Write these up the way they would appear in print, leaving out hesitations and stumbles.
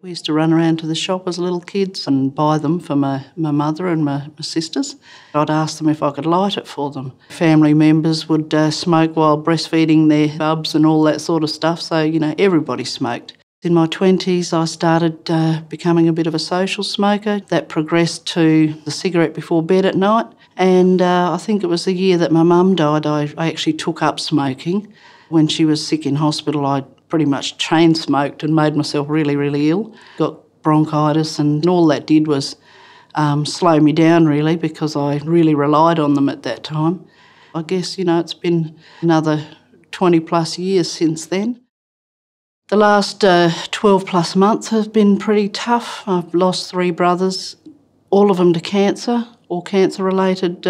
We used to run around to the shop as little kids and buy them for my mother and my sisters. I'd ask them if I could light it for them. Family members would smoke while breastfeeding their bubs and all that sort of stuff, so, everybody smoked. In my 20s, I started becoming a bit of a social smoker. That progressed to the cigarette before bed at night. And I think it was the year that my mum died, I actually took up smoking. When she was sick in hospital, I pretty much chain smoked and made myself really, really ill. Got bronchitis, and all that did was slow me down, really, because I really relied on them at that time. I guess, it's been another 20 plus years since then. The last 12 plus months have been pretty tough. I've lost 3 brothers, all of them to cancer or cancer-related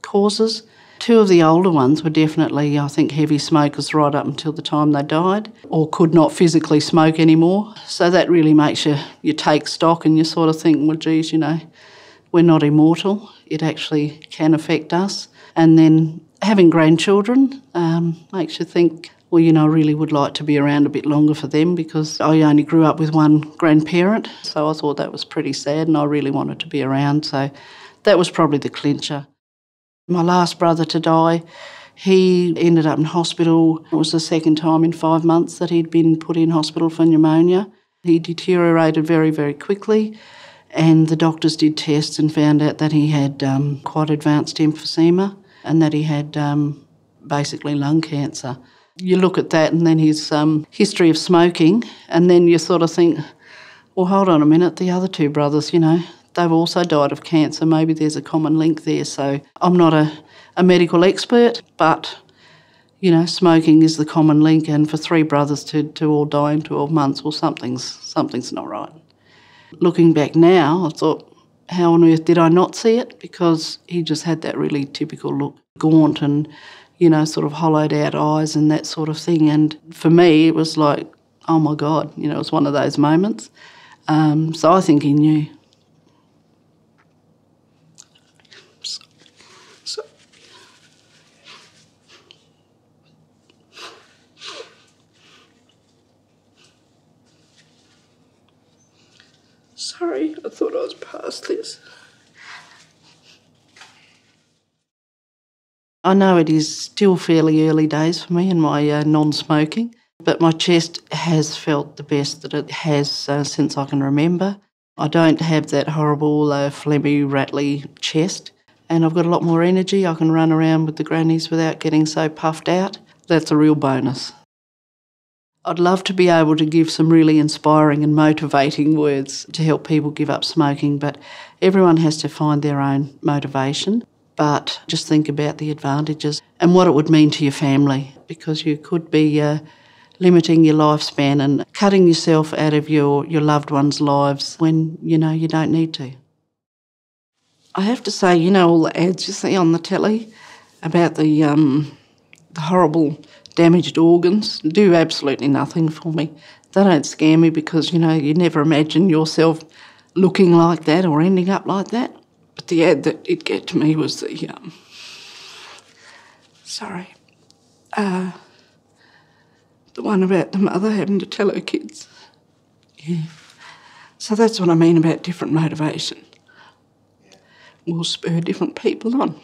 causes. 2 of the older ones were definitely, I think, heavy smokers right up until the time they died, or could not physically smoke anymore. So that really makes you take stock and you sort of think, well, geez, we're not immortal. It actually can affect us. And then having grandchildren makes you think, well, I really would like to be around a bit longer for them, because I only grew up with one grandparent, so I thought that was pretty sad and I really wanted to be around. So that was probably the clincher. My last brother to die, he ended up in hospital. It was the second time in 5 months that he'd been put in hospital for pneumonia. He deteriorated very, very quickly, and the doctors did tests and found out that he had quite advanced emphysema and that he had basically lung cancer. You look at that and then his history of smoking, and then you sort of think, well, hold on a minute, the other 2 brothers, they've also died of cancer. Maybe there's a common link there. So I'm not a medical expert, but, smoking is the common link, and for 3 brothers to all die in 12 months, well, something's not right. Looking back now, I thought, how on earth did I not see it? Because he just had that really typical look, gaunt and, sort of hollowed out eyes and that sort of thing. And for me, it was like, oh my God, it was one of those moments. So I think he knew. Sorry, I thought I was past this. I know it is still fairly early days for me in my non-smoking, but my chest has felt the best that it has since I can remember. I don't have that horrible phlegmy, rattly chest, and I've got a lot more energy. I can run around with the grannies without getting so puffed out. That's a real bonus. I'd love to be able to give some really inspiring and motivating words to help people give up smoking, but everyone has to find their own motivation. But just think about the advantages and what it would mean to your family, because you could be limiting your lifespan and cutting yourself out of your loved ones' lives when, you don't need to. I have to say, all the ads you see on the telly about the horrible damaged organs do absolutely nothing for me. They don't scare me because, you never imagine yourself looking like that or ending up like that. But the ad that did get to me was the, the one about the mother having to tell her kids. Yeah. So that's what I mean about different motivation. Will spur different people on.